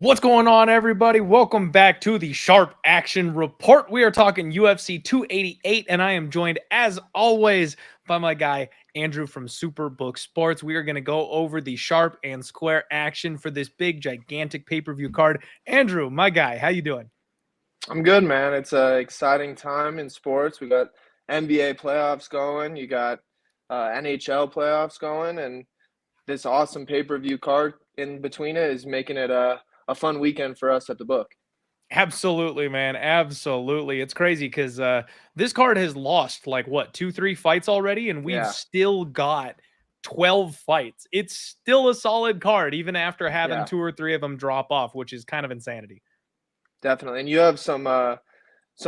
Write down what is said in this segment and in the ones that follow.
What's going on, everybody? Welcome back to the Sharp Action Report. We are talking UFC 288, and I am joined, as always, by my guy, Andrew from Superbook Sports. We are going to go over the sharp and square action for this big, gigantic pay-per-view card. Andrew, my guy, how you doing? I'm good, man. It's an exciting time in sports. We got NBA playoffs going. You got NHL playoffs going, and this awesome pay-per-view card in between it is making it a fun weekend for us at the book. Absolutely, man. Absolutely. It's crazy because this card has lost like what, 2, 3 fights already, and we've Yeah, still got 12 fights. It's still a solid card, even after having yeah, 2 or 3 of them drop off, which is kind of insanity. definitely. And you have some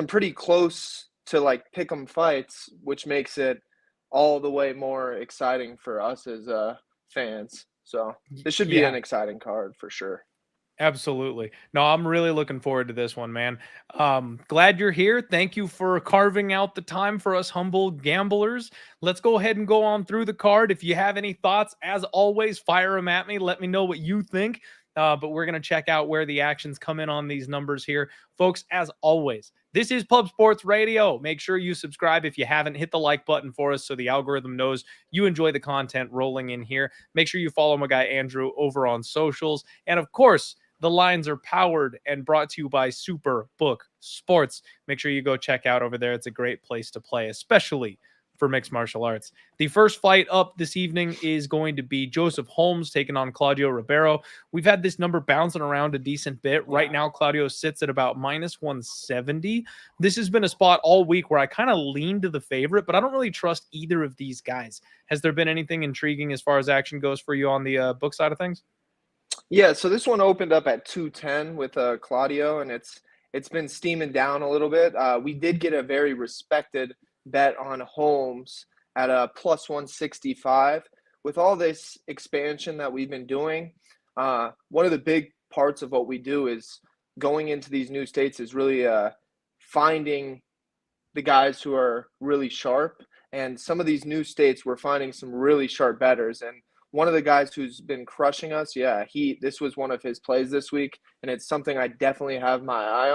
pretty close to like pick 'em fights, which makes it all the way more exciting for us as fans. So this should be an Yeah, exciting card for sure. absolutely. No, I'm really looking forward to this one, man. Glad you're here. Thank you for carving out the time for us humble gamblers. Let's go ahead and go on through the card. If you have any thoughts, as always, fire them at me. Let me know what you think. But we're going to check out where the actions come in on these numbers here. Folks, as always, this is Pub Sports Radio. Make sure you subscribe if you haven't. Hit the like button for us so the algorithm knows you enjoy the content rolling in here. Make sure you follow my guy Andrew over on socials. And of course, the lines are powered and brought to you by Superbook Sports. Make sure you go check out over there. It's a great place to play, especially for mixed martial arts. The first fight up this evening is going to be Joseph Holmes taking on Claudio Ribeiro. We've had this number bouncing around a decent bit. Right Yeah. now, Claudio sits at about minus 170. This has been a spot all week where I kind of lean to the favorite, but I don't really trust either of these guys. Has there been anything intriguing as far as action goes for you on the book side of things? Yeah, so this one opened up at 210 with Claudio, and it's been steaming down a little bit. We did get a very respected bet on Holmes at a plus 165. With all this expansion that we've been doing, one of the big parts of what we do is going into these new states is really finding the guys who are really sharp. And some of these new states, we're finding some really sharp bettors. And one of the guys who's been crushing us, yeah, this was one of his plays this week, and it's something I definitely have my eye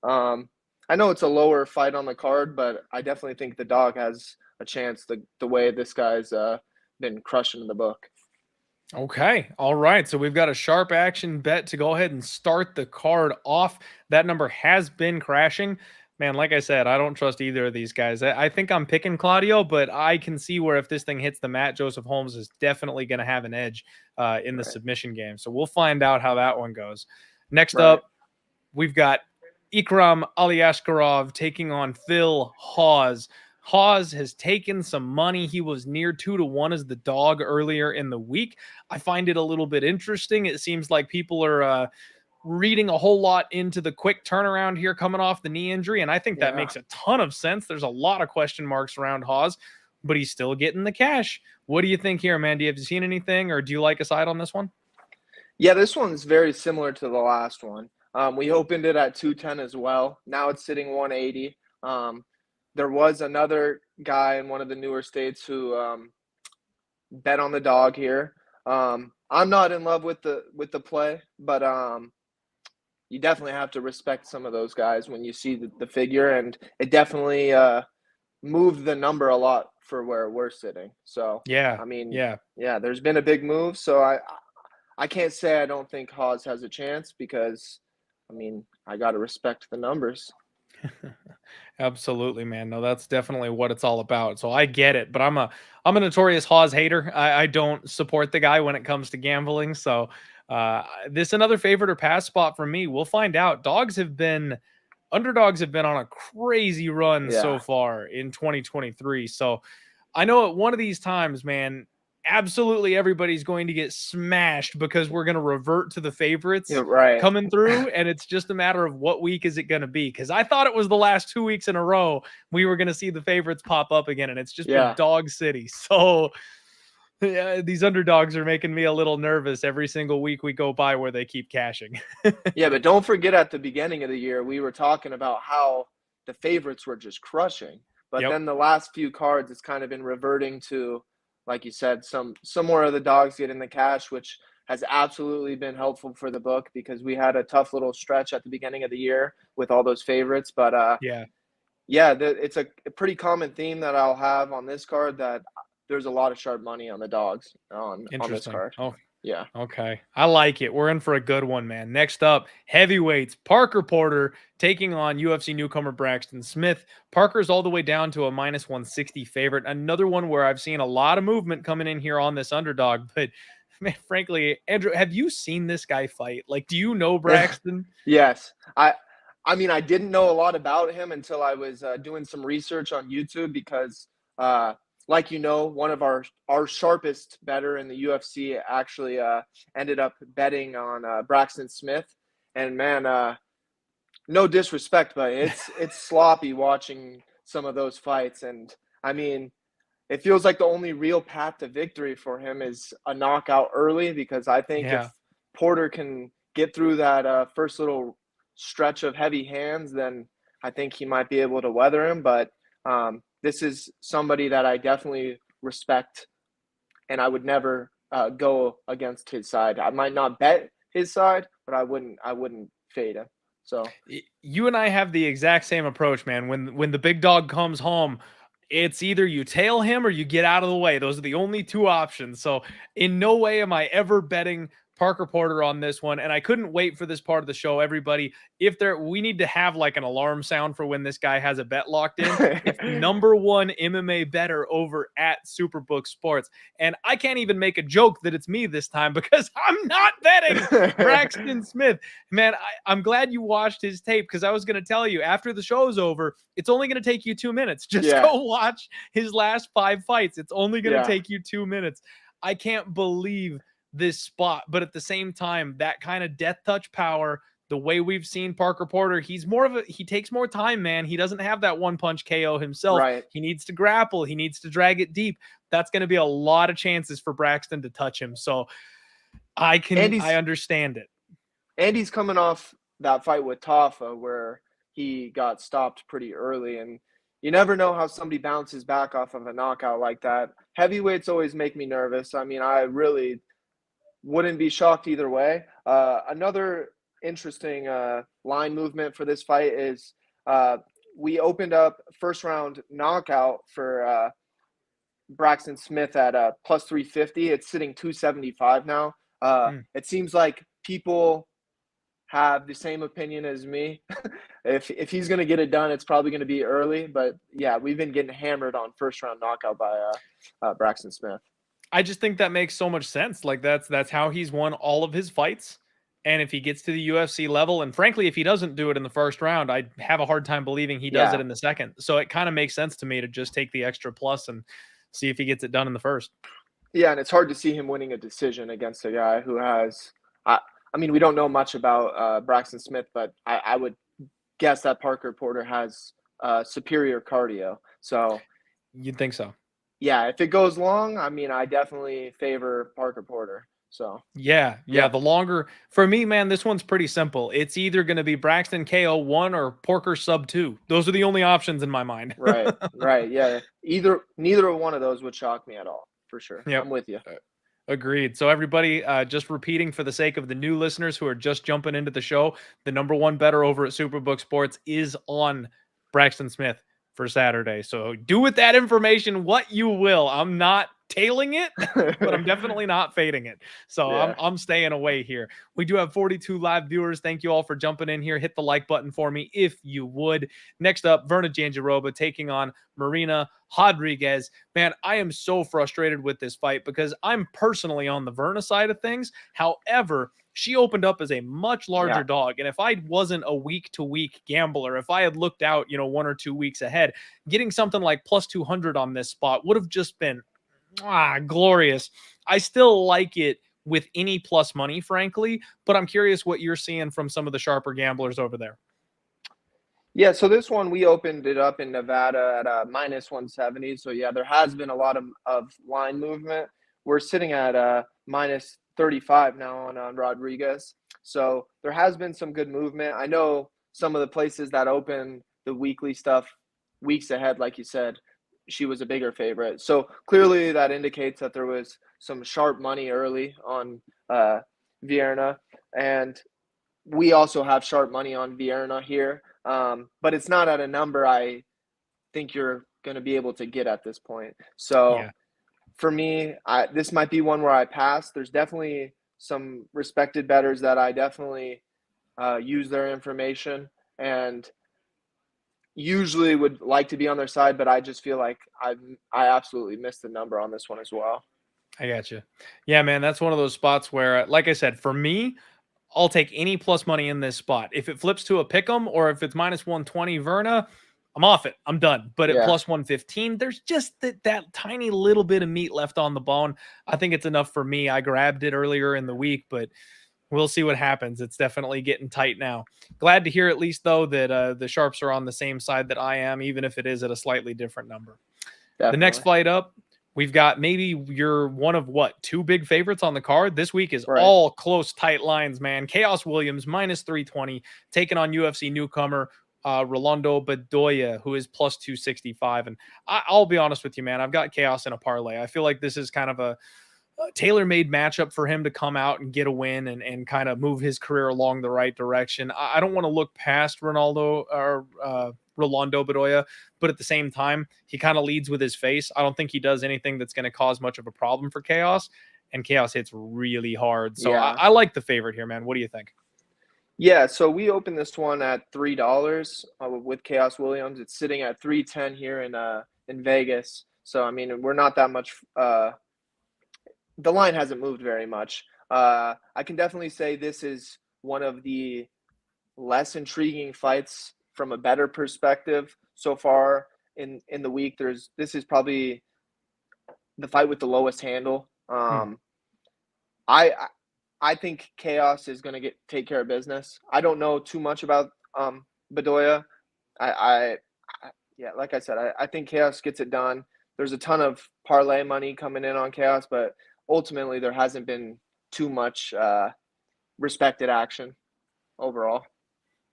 on. I know it's a lower fight on the card, but I definitely think the dog has a chance. The way this guy's been crushing the book. Okay. All right. So we've got a sharp action bet to go ahead and start the card off. That number has been crashing. Man, like I said, I don't trust either of these guys. I think I'm picking Claudio, but I can see where if this thing hits the mat, Joseph Holmes is definitely going to have an edge in the Right, submission game. So we'll find out how that one goes. Next right. up, we've got Ikram Aliashkarov taking on Phil Hawes. Hawes has taken some money. He was near 2-1 as the dog earlier in the week. I find it a little bit interesting. It seems like people are reading a whole lot into the quick turnaround here coming off the knee injury, and I think that Yeah. makes a ton of sense. There's a lot of question marks around Hawes, but he's still getting the cash. What do you think here, man? Have you seen anything, or do you like a side on this one? Yeah, this one's very similar to the last one. We opened it at 210 as well. Now it's sitting 180. There was another guy in one of the newer states who bet on the dog here. I'm not in love with the play, but you definitely have to respect some of those guys when you see the figure, and it definitely moved the number a lot for where we're sitting. So, Yeah, I mean, yeah. yeah, there's been a big move. So I can't say I don't think Hawes has a chance because, I mean, I got to respect the numbers. Absolutely, man. No, that's definitely what it's all about. So I get it, but I'm a notorious Hawes hater. I don't support the guy when it comes to gambling. So this another favorite or pass spot for me. We'll find out. Underdogs have been on a crazy run so Yeah, far in 2023. So I know at one of these times, man, absolutely everybody's going to get smashed because we're going to revert to the favorites you're right. coming through, and it's just a matter of what week is it going to be, because I thought it was the last 2 weeks in a row we were going to see the favorites pop up again, and it's just been Yeah, dog city. So yeah, these underdogs are making me a little nervous every single week we go by where they keep cashing. yeah, but don't forget at the beginning of the year we were talking about how the favorites were just crushing, but Yep. then the last few cards it's kind of been reverting to, like you said, some more of the dogs getting the cash, which has absolutely been helpful for the book because we had a tough little stretch at the beginning of the year with all those favorites. But Yeah. yeah, it's a pretty common theme that I'll have on this card, that there's a lot of sharp money on the dogs on this Interesting. card. Oh, Yeah. okay. I like it. We're in for a good one, man. Next up, heavyweights. Parker Porter taking on UFC newcomer Braxton Smith. Parker's all the way down to a -160 favorite. Another one where I've seen a lot of movement coming in here on this underdog. But man, frankly, Andrew, have you seen this guy fight? Like, do you know Braxton? Yes. I mean, I didn't know a lot about him until I was doing some research on YouTube because, uh, like one of our sharpest bettor in the UFC actually ended up betting on Braxton Smith, and man, no disrespect, but it's sloppy watching some of those fights, and I mean, it feels like the only real path to victory for him is a knockout early, because I think if Yeah. Porter can get through that first little stretch of heavy hands, then I think he might be able to weather him. But this is somebody that I definitely respect, and I would never go against his side. I might not bet his side, but I wouldn't fade him. So You and I have the exact same approach, man. When the big dog comes home, it's either you tail him or you get out of the way. Those are the only two options. So in no way am I ever betting Parker Porter on this one. And I couldn't wait for this part of the show. Everybody, if we need to have like an alarm sound for when this guy has a bet locked in. It's the number one MMA bettor over at Superbook Sports. And I can't even make a joke that it's me this time because I'm not betting Braxton Smith. Man, I'm glad you watched his tape, because I was going to tell you after the show's over, it's only going to take you 2 minutes. Just Yeah, go watch his last 5 fights. It's only going to yeah, take you 2 minutes. I can't believe this spot, but at the same time, that kind of death touch power, the way we've seen Parker Porter, he takes more time, man. He doesn't have that one punch KO himself. right. He needs to grapple. He needs to drag it deep. That's going to be a lot of chances for Braxton to touch him. So And I he's understand it. And he's coming off that fight with Tafa where he got stopped pretty early, and you never know how somebody bounces back off of a knockout like that. Heavyweights always make me nervous. I mean, I really wouldn't be shocked either way. Another interesting line movement for this fight is we opened up first round knockout for Braxton Smith at plus 350. It's sitting 275 now. Mm. It seems like people have the same opinion as me. If he's going to get it done, it's probably going to be early. But yeah, we've been getting hammered on first round knockout by Braxton Smith. I just think that makes so much sense. Like that's how he's won all of his fights. And if he gets to the UFC level, and frankly, if he doesn't do it in the first round, I have a hard time believing he does it Yeah, in the second. So it kind of makes sense to me to just take the extra plus and see if he gets it done in the first. yeah, and it's hard to see him winning a decision against a guy who has. I mean, we don't know much about Braxton Smith, but I would guess that Parker Porter has superior cardio. So You'd think so. yeah, if it goes long, I mean, I definitely favor Parker Porter. So Yeah, yeah. yeah, The longer for me, man, this one's pretty simple. It's either going to be Braxton KO 1 or Porker sub 2. Those are the only options in my mind. right, right, yeah. Neither one of those would shock me at all, for sure. Yep. I'm with you. Agreed. So everybody, just repeating for the sake of the new listeners who are just jumping into the show, the number one bettor over at Superbook Sports is on Braxton Smith for Saturday. So do with that information what you will. I'm not tailing it, but I'm definitely not fading it. So Yeah. I'm staying away here. We do have 42 live viewers. Thank you all for jumping in here. Hit the like button for me if you would. Next up, Verna Jandiroba taking on Marina Rodriguez. Man, I am so frustrated with this fight because I'm personally on the Verna side of things. However, she opened up as a much larger Yeah. dog. And if I wasn't a week to week gambler, if I had looked out, 1 or 2 weeks ahead, getting something like plus 200 on this spot would have just been glorious. I still like it with any plus money, frankly, but I'm curious what you're seeing from some of the sharper gamblers over there. Yeah, so this one we opened it up in Nevada at minus 170. So yeah, there has been a lot of line movement. We're sitting at minus 35 now on Rodriguez. So there has been some good movement. I know some of the places that open the weekly stuff weeks ahead, like you said, she was a bigger favorite. So clearly that indicates that there was some sharp money early on Vierna, and we also have sharp money on Vierna here, but it's not at a number I think you're going to be able to get at this point. So Yeah. for me, this might be one where I pass. There's definitely some respected bettors that I definitely use their information and usually would like to be on their side, but I just feel like I absolutely missed the number on this one as well. I got you. Yeah, man, that's one of those spots where, like I said, for me, I'll take any plus money in this spot. If it flips to a pick 'em or if it's minus 120 Verna, I'm off it. I'm done. But at Yeah, plus 115, there's just that tiny little bit of meat left on the bone. I think it's enough for me. I grabbed it earlier in the week, but we'll see what happens. It's definitely getting tight now. Glad to hear at least though that the sharps are on the same side that I am, even if it is at a slightly different number. The next definitely. fight up, we've got maybe you're one of what, two big favorites on the card. This week is Right. all close, tight lines, man. Chaos Williams minus 320, taking on UFC newcomer Rolando Bedoya, who is plus 265. And I'll be honest with you, man. I've got Chaos in a parlay. I feel like this is kind of a tailor-made matchup for him to come out and get a win and kind of move his career along the right direction. I don't want to look past Ronaldo or Rolando Bedoya, but at the same time, he kind of leads with his face. I don't think he does anything that's going to cause much of a problem for Chaos, and Chaos hits really hard. So Yeah. I like the favorite here, man. What do you think? Yeah, so we opened this one at $3 with Chaos Williams. It's sitting at 310 here in Vegas. So I mean, we're not that much the line hasn't moved very much. I can definitely say this is one of the less intriguing fights from a better perspective so far in the week. This is probably the fight with the lowest handle. Hmm. I I think Chaos is going to take care of business. I don't know too much about Bedoya. I, I, yeah, like I said, I think Chaos gets it done. There's a ton of parlay money coming in on Chaos, but ultimately there hasn't been too much respected action overall.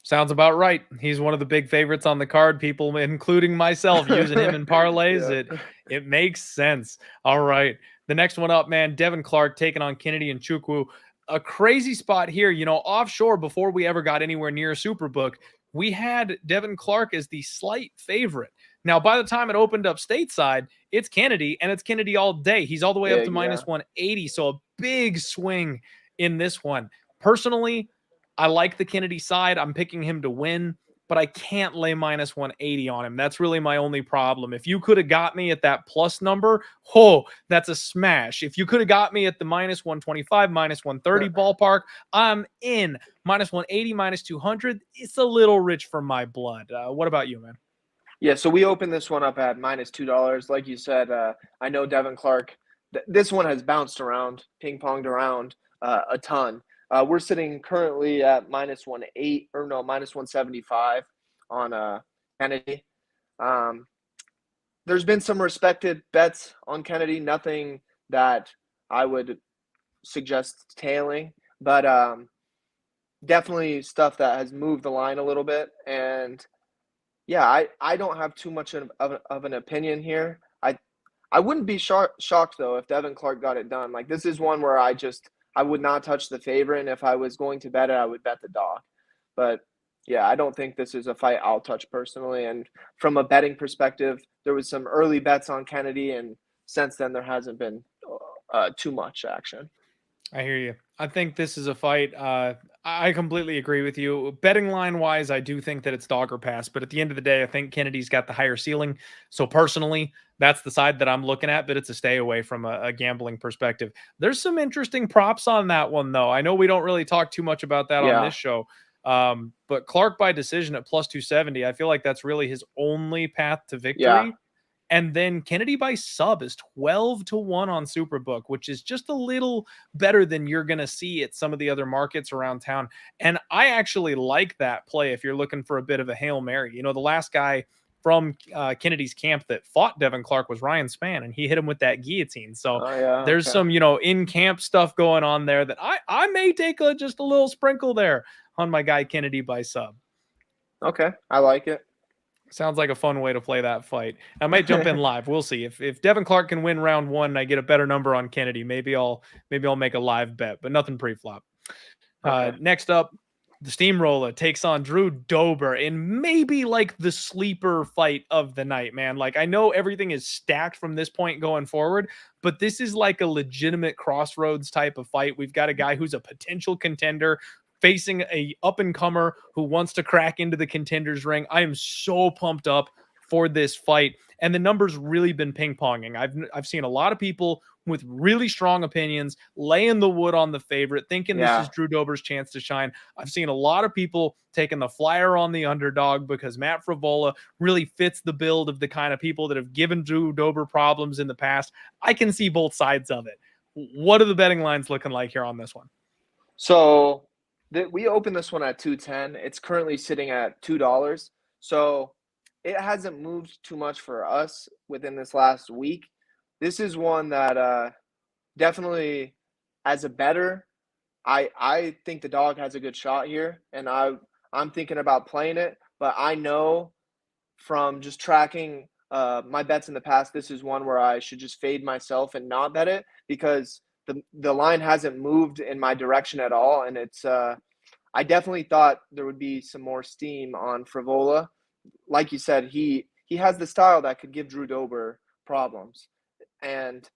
Sounds about right. He's one of the big favorites on the card. People, including myself, using him in parlays. Yeah. It makes sense. All right, the next one up, man. Devin Clark taking on Kennedy and Chukwu. A crazy spot here. You know, offshore before we ever got anywhere near Superbook, we had Devin Clark as the slight favorite. Now, by the time it opened up stateside, it's Kennedy, and it's Kennedy all day. He's all the way up to Big, yeah. minus 180. So a big swing in this one. Personally, I like the Kennedy side. I'm picking him to win, but I can't lay minus 180 on him. That's really my only problem. If you could have got me at that plus number, oh, that's a smash. If you could have got me at the minus 125, minus 130 ballpark, I'm in. Minus 180, minus 200, it's a little rich for my blood. What about you, man? Yeah, so we opened this one up at -$2. Like you said, I know Devin Clark. This one has bounced around, ping ponged around a ton. We're sitting currently at -108 or no, -175 on Kennedy. Um, there's been some respected bets on Kennedy, nothing that I would suggest tailing, but definitely stuff that has moved the line a little bit. And yeah, I don't have too much of an opinion here. I wouldn't be shocked though if Devin Clark got it done. Like this is one where I would not touch the favorite, and if I was going to bet it, I would bet the dog. But yeah, I don't think this is a fight I'll touch personally. And from a betting perspective, there was some early bets on Kennedy, and since then there hasn't been too much action. I hear you. I think this is a fight. I completely agree with you. Betting line wise, I do think that it's dog or pass. But at the end of the day, I think Kennedy's got the higher ceiling. So personally, that's the side that I'm looking at. But it's a stay away from a gambling perspective. There's some interesting props on that one, though. I know we don't really talk too much about that on Yeah, this show. But Clark by decision at plus 270, I feel like that's really his only path to yeah, victory. And then Kennedy by sub is 12-1 on Superbook, which is just a little better than you're going to see at some of the other markets around town. And I actually like that play if you're looking for a bit of a Hail Mary. You know, the last guy from Kennedy's camp that fought Devin Clark was Ryan Spann, and he hit him with that guillotine. So oh yeah, there's okay, some, in-camp stuff going on there that I may take just a little sprinkle there on my guy Kennedy by sub. okay, I like it. Sounds like a fun way to play that fight. I might jump in live. We'll see. If Devin Clark can win round one and I get a better number on Kennedy, maybe I'll make a live bet, but nothing pre-flop. Okay. Next up, the Steamroller takes on Drew Dober in maybe like the sleeper fight of the night, man. Like, I know everything is stacked from this point going forward, but this is like a legitimate crossroads type of fight. We've got a guy who's a potential contender facing a up and comer who wants to crack into the contenders ring. I am so pumped up for this fight, and the numbers really been ping ponging. I've seen a lot of people with really strong opinions laying the wood on the favorite, thinking this is Yeah. Drew Dober's chance to shine. I've seen a lot of people taking the flyer on the underdog because Matt Frivola really fits the build of the kind of people that have given Drew Dober problems in the past. I can see both sides of it. What are the betting lines looking like here on this one? So we opened this one at 210. It's currently sitting at $2. So it hasn't moved too much for us within this last week. This is one that definitely, as a bettor, I think the dog has a good shot here, and I'm thinking about playing it. But I know from just tracking my bets in the past, this is one where I should just fade myself and not bet it because the line hasn't moved in my direction at all, and it's I definitely thought there would be some more steam on Frivola. Like you said, he has the style that could give Drew Dober problems, and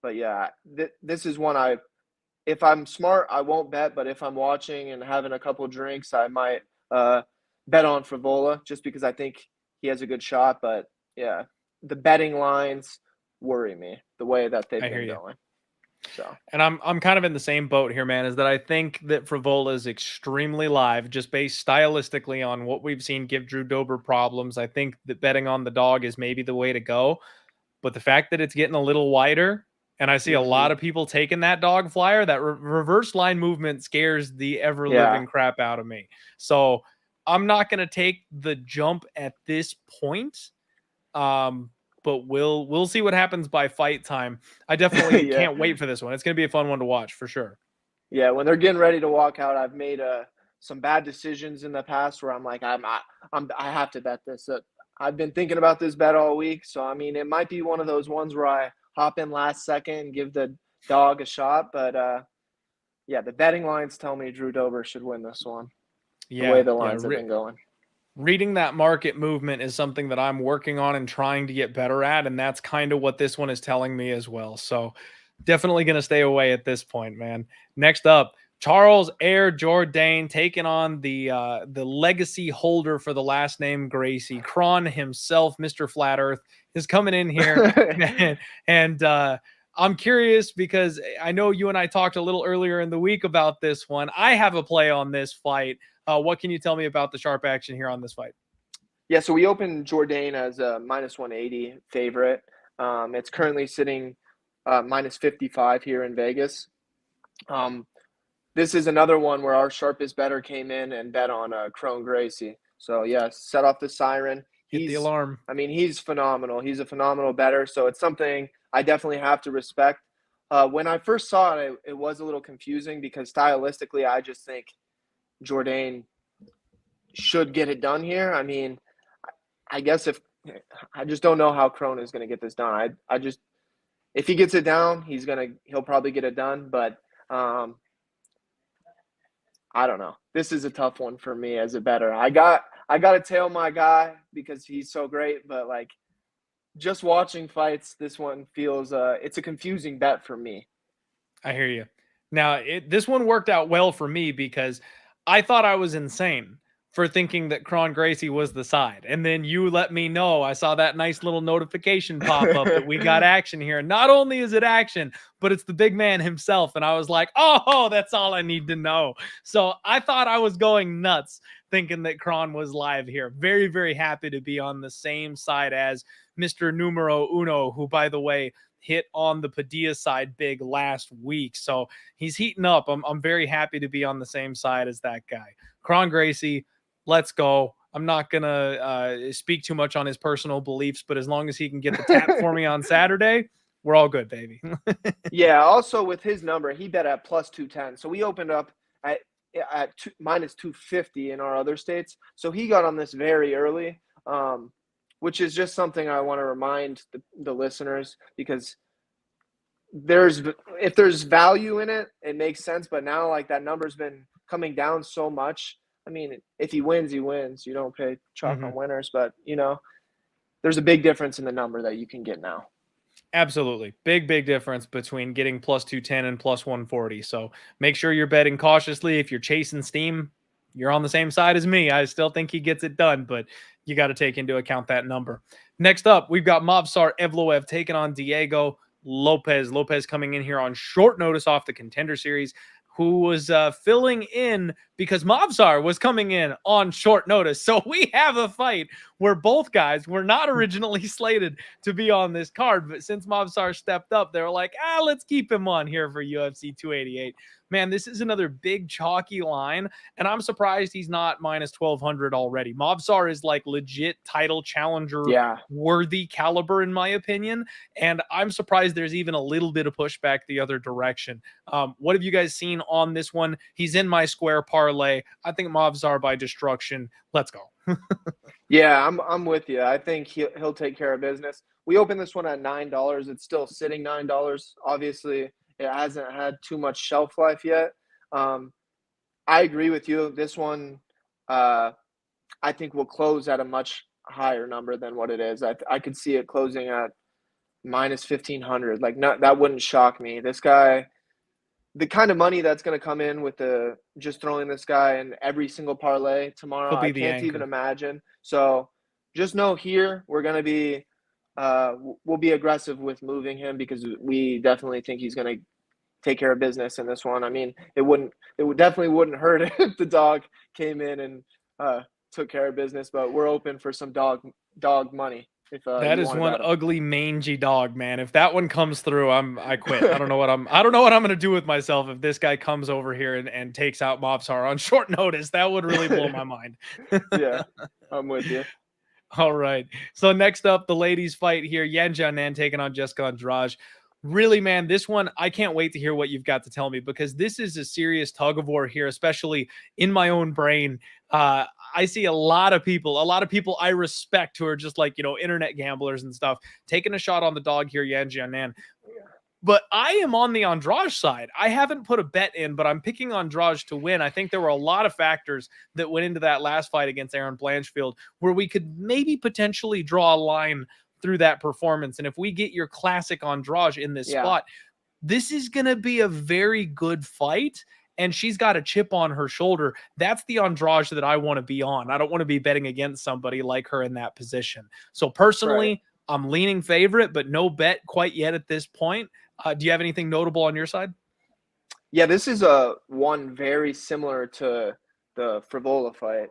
but yeah, this is one if I'm smart, I won't bet, but if I'm watching and having a couple drinks, I might bet on Frivola just because I think he has a good shot. But yeah, the betting lines worry me the way that they've I hear been you. going. So And I'm kind of in the same boat here, man, is that I think that Frivola is extremely live, just based stylistically on what we've seen give Drew Dober problems. I think that betting on the dog is maybe the way to go. But the fact that it's getting a little wider, and I see a lot of people taking that dog flyer, that reverse line movement scares the ever yeah, living crap out of me. So I'm not going to take the jump at this point. But we'll see what happens by fight time. I definitely yeah, can't wait for this one. It's going to be a fun one to watch for sure. yeah. When they're getting ready to walk out, I've made some bad decisions in the past where I'm like, I have to bet this. I've been thinking about this bet all week, so I mean, it might be one of those ones where I hop in last second and give the dog a shot. But yeah, the betting lines tell me Drew Dober should win this one. The way Yeah, the yeah. lines have been going. Reading that market movement is something that I'm working on and trying to get better at, and that's kind of what this one is telling me as well. So definitely going to stay away at this point, man. Next up, Charles Air Jourdain taking on the legacy holder for the last name Gracie. Kron himself, Mr. Flat Earth, is coming in here, and I'm curious because I know you and I talked a little earlier in the week about this one. I have a play on this fight. What can you tell me about the sharp action here on this fight? Yeah, so we opened Jourdain as a minus 180 favorite. It's currently sitting minus 55 here in Vegas. This is another one where our sharpest bettor came in and bet on Crone Gracie. So yeah, set off the siren. Hit the alarm. I mean, he's phenomenal. He's a phenomenal bettor. So it's something I definitely have to respect. When I first saw it, it was a little confusing because stylistically, I just think Jourdain should get it done here. I mean, I guess if I just don't know how Crone is going to get this done. I just if he gets it down, he'll probably get it done. But I don't know. This is a tough one for me as a bettor. I got to tail my guy because he's so great. But like just watching fights, this one feels it's a confusing bet for me. I hear you. Now, this one worked out well for me because I thought I was insane for thinking that Kron Gracie was the side. And then you let me know. I saw that nice little notification pop up that we got action here. Not only is it action, but it's the big man himself. And I was like, oh, that's all I need to know. So I thought I was going nuts thinking that Kron was live here. Very, very happy to be on the same side as Mr. Numero Uno, who, by the way, hit on the Padilla side big last week. So he's heating up. I'm very happy to be on the same side as that guy. Kron Gracie, let's go. I'm not going to speak too much on his personal beliefs, but as long as he can get the tap for me on Saturday, we're all good, baby. Yeah. Also, with his number, he bet at plus 210. So we opened up at minus 250 in our other states. So he got on this very early. which is just something I want to remind the listeners, because if there's value in it, it makes sense. But now, like, that number's been coming down so much. I mean, if he wins, he wins. You don't pay chalk Mhm. on winners, but there's a big difference in the number that you can get now. Absolutely. Big difference between getting plus 210 and plus 140. So make sure you're betting cautiously. If you're chasing steam, you're on the same side as me. I still think he gets it done, but you got to take into account that number. Next up, we've got Movsar Evloev taking on Diego Lopez. Lopez coming in here on short notice off the Contender Series, who was filling in because Movsar was coming in on short notice. So we have a fight where both guys were not originally slated to be on this card, but since Movsar stepped up, they were like, let's keep him on here for UFC 288. Man, this is another big chalky line, and I'm surprised he's not minus 1200 already. Movsar is like legit title challenger Yeah. worthy caliber, in my opinion, and I'm surprised there's even a little bit of pushback the other direction. What have you guys seen on this one? He's in my square parlay. I think Movsar by destruction. Let's go. Yeah, I'm with you. I think he'll take care of business. We opened this one at $9. It's still sitting $9. Obviously, it hasn't had too much shelf life yet. I agree with you. This one, I think, will close at a much higher number than what it is. I could see it closing at minus 1500. Like, that wouldn't shock me. This guy, the kind of money that's going to come in with just throwing this guy in every single parlay tomorrow, He'll I be the can't even anchor. imagine. So just know here we're going to be we'll be aggressive with moving him, because we definitely think he's going to take care of business in this one. I mean, definitely wouldn't hurt if the dog came in and took care of business, but we're open for some dog money if That you is want to one bet him. ugly mangy dog, man. If that one comes through, I quit. I don't know what I'm gonna do with myself if this guy comes over here and takes out Mobsar on short notice. That would really blow my mind. Yeah, I'm with you. All right. So next up, the ladies fight here. Yan Jianan taking on Jessica Andrade. Really, man, this one, I can't wait to hear what you've got to tell me, because this is a serious tug of war here, especially in my own brain. I see a lot of people I respect who are just like, internet gamblers and stuff, taking a shot on the dog here, Yan Jianan. But I am on the Andrade side. I haven't put a bet in, but I'm picking Andrade to win. I think there were a lot of factors that went into that last fight against Aaron Blanchfield where we could maybe potentially draw a line through that performance. And if we get your classic Andrade in this Yeah. spot, this is going to be a very good fight. And she's got a chip on her shoulder. That's the Andrade that I want to be on. I don't want to be betting against somebody like her in that position. So personally, Right. I'm leaning favorite, but no bet quite yet at this point. Do you have anything notable on your side? Yeah, this is one very similar to the Frivola fight.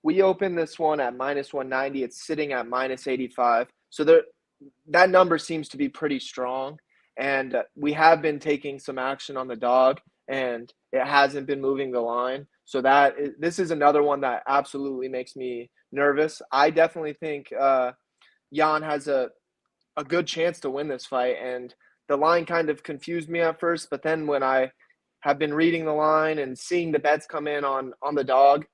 We opened this one at minus 190. It's sitting at minus 85. So that number seems to be pretty strong. And we have been taking some action on the dog, and it hasn't been moving the line. So this is another one that absolutely makes me nervous. I definitely think Jan has a good chance to win this fight. And the line kind of confused me at first, but then when I have been reading the line and seeing the bets come in on the dog,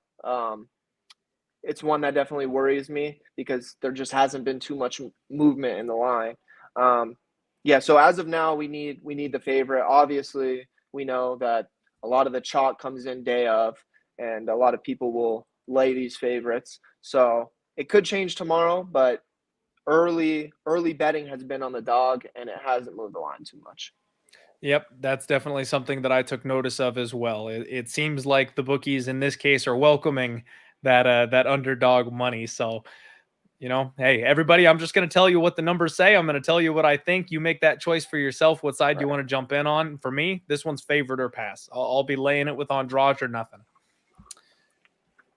it's one that definitely worries me, because there just hasn't been too much movement in the line. Yeah, so as of now, we need the favorite. Obviously, we know that a lot of the chalk comes in day of, and a lot of people will lay these favorites. So it could change tomorrow, but early betting has been on the dog, and it hasn't moved the line too much. Yep, that's definitely something that I took notice of as well. It seems like the bookies in this case are welcoming that underdog money. So, hey, everybody, I'm just going to tell you what the numbers say. I'm going to tell you what I think. You make that choice for yourself, what side you Right. want to jump in on. For me, this one's favored or pass. I'll be laying it with Andrade or nothing.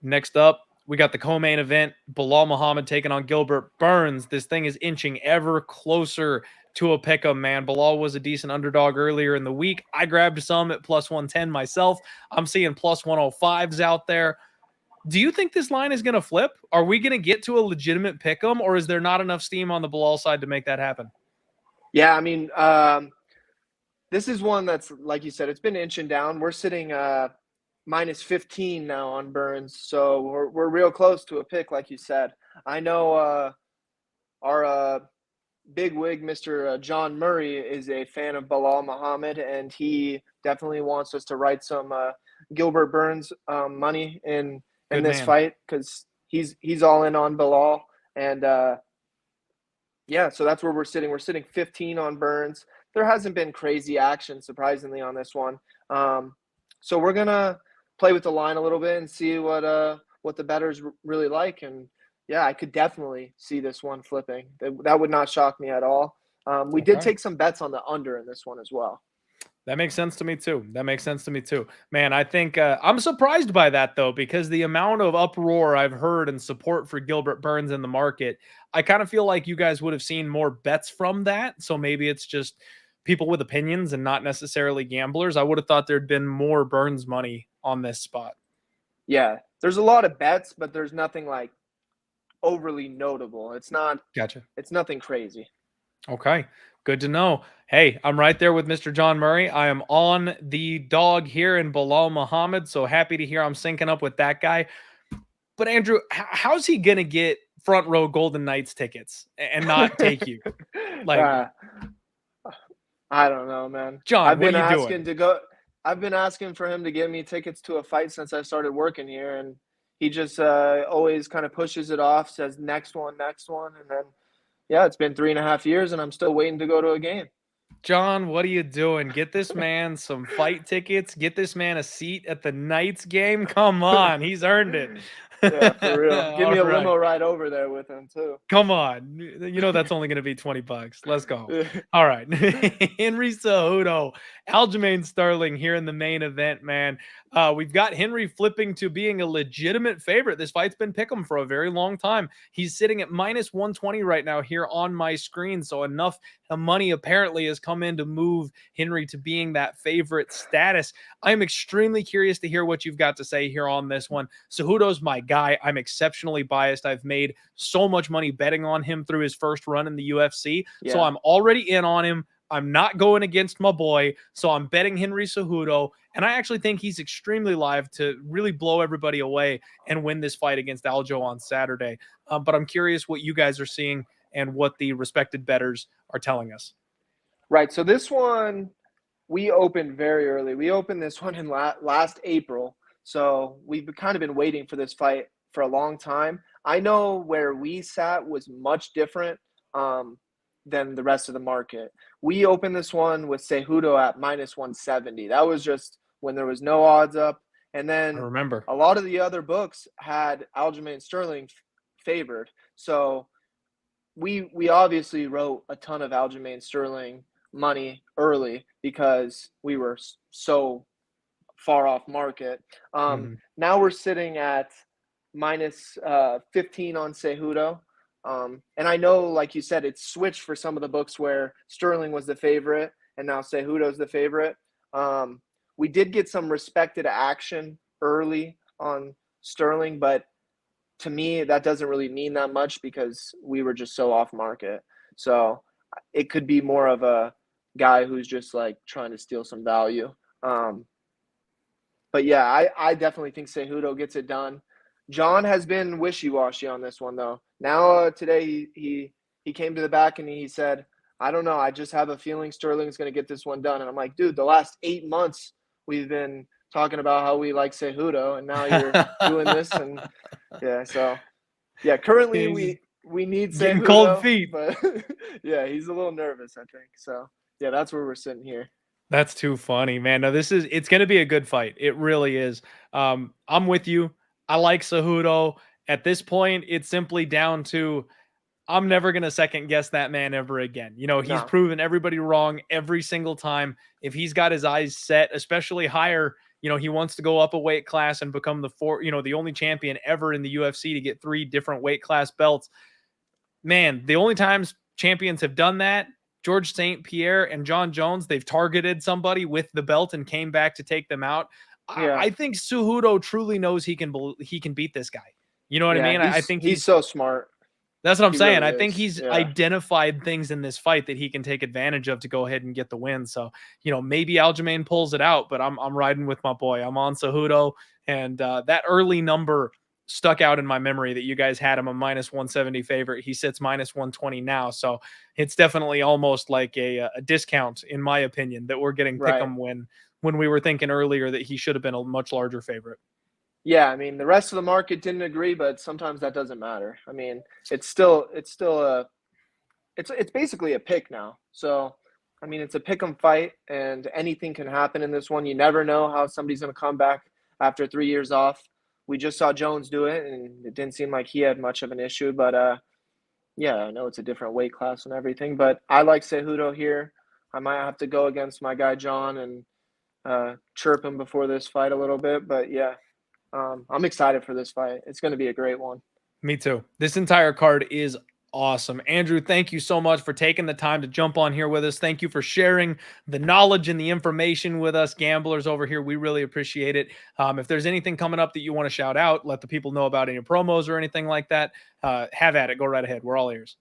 Next up, we got the co-main event, Bilal Muhammad taking on Gilbert Burns. This thing is inching ever closer to a pick'em, man. Bilal was a decent underdog earlier in the week. I grabbed some at plus 110 myself. I'm seeing plus 105s out there. Do you think this line is going to flip? Are we going to get to a legitimate pick'em, or is there not enough steam on the Bilal side to make that happen? Yeah, I mean, this is one that's, like you said, it's been inching down. We're sitting minus 15 now on Burns. So we're real close to a pick, like you said. I know our big wig, Mr. John Murray, is a fan of Bilal Muhammad, and he definitely wants us to write some Gilbert Burns money in Good this man. fight because he's all in on Bilal. And yeah, so that's where we're sitting. We're sitting 15 on Burns. There hasn't been crazy action, surprisingly, on this one. So we're gonna play with the line a little bit and see what the bettors really like. And yeah, I could definitely see this one flipping. That would not shock me at all. We did Okay. take some bets on the under in this one as well. That makes sense to me too. That makes sense to me too. Man, I think I'm surprised by that though, because the amount of uproar I've heard and support for Gilbert Burns in the market, I kind of feel like you guys would have seen more bets from that. So maybe it's just people with opinions and not necessarily gamblers. I would have thought there'd been more Burns money on this spot. Yeah, there's a lot of bets, but there's nothing like overly notable. Gotcha. It's nothing crazy. Okay. Good to know. Hey, I'm right there with Mr. John Murray. I am on the dog here in Bilal Muhammad. So happy to hear I'm syncing up with that guy. But Andrew, how's he gonna get front row Golden Knights tickets and not take you? Like, uh, I don't know, man. John, what are you doing? I've been asking for him to give me tickets to a fight since I started working here, and he just always kind of pushes it off, says next one, and then yeah, it's been 3.5 years, and I'm still waiting to go to a game. John, what are you doing? Get this man some fight tickets. Get this man a seat at the Knights game. Come on, he's earned it. Yeah, for real. Give All me a right. limo ride over there with him too. Come on. You know that's only going to be $20. Let's go. All right. Henry Cejudo, Aljamain Sterling here in the main event, man. We've got Henry flipping to being a legitimate favorite. This fight's been pick'em for a very long time. He's sitting at minus 120 right now here on my screen. So enough money apparently has come in to move Henry to being that favorite status. I'm extremely curious to hear what you've got to say here on this one. Cejudo's my guy. I'm exceptionally biased. I've made so much money betting on him through his first run in the UFC. Yeah. So I'm already in on him. I'm not going against my boy. So I'm betting Henry Cejudo. And I actually think he's extremely live to really blow everybody away and win this fight against Aljo on Saturday. But I'm curious what you guys are seeing and what the respected bettors are telling us. Right. So this one, we opened very early. We opened this one in last April. So we've kind of been waiting for this fight for a long time. I know where we sat was much different than the rest of the market. We opened this one with Cejudo at minus 170. That was just when there was no odds up. And I then remember. a lot of the other books had Aljamain Sterling favored. So we obviously wrote a ton of Aljamain Sterling money early because we were so far off market. Now we're sitting at minus 15 on Cejudo. And I know, like you said, it's switched for some of the books where Sterling was the favorite and now Cejudo's the favorite. We did get some respected action early on Sterling, but to me, that doesn't really mean that much because we were just so off market. So it could be more of a guy who's just like trying to steal some value. But yeah, I definitely think Cejudo gets it done. John has been wishy-washy on this one though. Now today he came to the back and he said, I don't know, I just have a feeling Sterling's going to get this one done. And I'm like, dude, the last 8 months we've been talking about how we like Cejudo, and now you're doing this. And yeah, so yeah, currently we need getting Cejudo, cold feet. but yeah, he's a little nervous, I think. So yeah, that's where we're sitting here. That's too funny, man. No, it's going to be a good fight. It really is. I'm with you. I like Cejudo. At this point, it's simply down to I'm never going to second guess that man ever again. You know, he's proven everybody wrong every single time. If he's got his eyes set, especially higher, you know, he wants to go up a weight class and become the only champion ever in the UFC to get 3 different weight class belts. Man, the only times champions have done that, George St. Pierre and John Jones, they've targeted somebody with the belt and came back to take them out. Yeah. I think Cejudo truly knows he can beat this guy. You know what I mean? I think he's so smart. That's what I'm He saying. really I think is. he's Yeah. identified things in this fight that he can take advantage of to go ahead and get the win. So, maybe Aljamain pulls it out, but I'm riding with my boy. I'm on Cejudo, and that early number stuck out in my memory that you guys had him a minus 170 favorite. He sits minus 120 now, so it's definitely almost like a discount, in my opinion, that we're getting Right. Pick'em when we were thinking earlier that he should have been a much larger favorite. Yeah, I mean, the rest of the market didn't agree, but sometimes that doesn't matter. I mean, it's still a it's basically a pick now. So, I mean, it's a pick 'em fight, and anything can happen in this one. You never know how somebody's going to come back after 3 years off. We just saw Jones do it, and it didn't seem like he had much of an issue. But yeah, I know it's a different weight class and everything, but I like Cejudo here. I might have to go against my guy John and chirp him before this fight a little bit. But yeah, I'm excited for this fight. It's going to be a great one. Me too. This entire card is awesome. Andrew, thank you so much for taking the time to jump on here with us. Thank you for sharing the knowledge and the information with us gamblers over here. We really appreciate it. If there's anything coming up that you want to shout out, let the people know about any promos or anything like that, have at it. Go right ahead. We're all ears.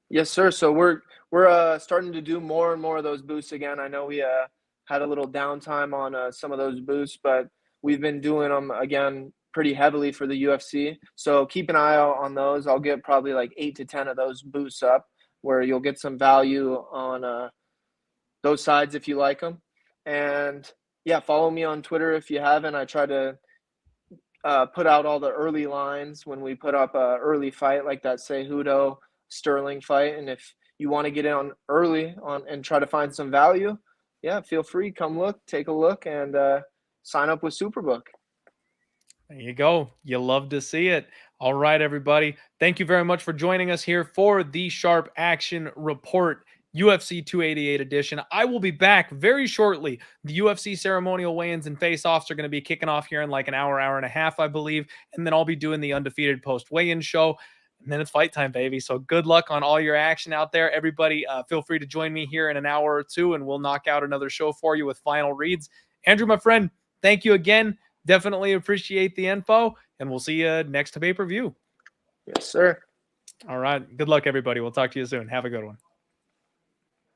Yes, sir. So we're starting to do more and more of those boosts again. I know we had a little downtime on some of those boosts, but we've been doing them again pretty heavily for the UFC. So keep an eye out on those. I'll get probably like 8 to 10 of those boosts up, where you'll get some value on those sides if you like them. And yeah, follow me on Twitter if you haven't. I try to put out all the early lines when we put up a early fight like that Cejudo Sterling fight. And if you want to get in on early on and try to find some value, yeah, feel free. Come look, take a look, and sign up with Superbook. There you go. You love to see it. All right, everybody. Thank you very much for joining us here for the Sharp Action Report UFC 288 edition. I will be back very shortly. The UFC ceremonial weigh-ins and face-offs are going to be kicking off here in like an hour, hour and a half, I believe. And then I'll be doing the undefeated post weigh-in show. And then it's fight time, baby. So good luck on all your action out there. Everybody, feel free to join me here in an hour or two, and we'll knock out another show for you with final reads. Andrew, my friend, thank you again. Definitely appreciate the info, and we'll see you next pay-per-view. Yes, sir. All right. Good luck, everybody. We'll talk to you soon. Have a good one.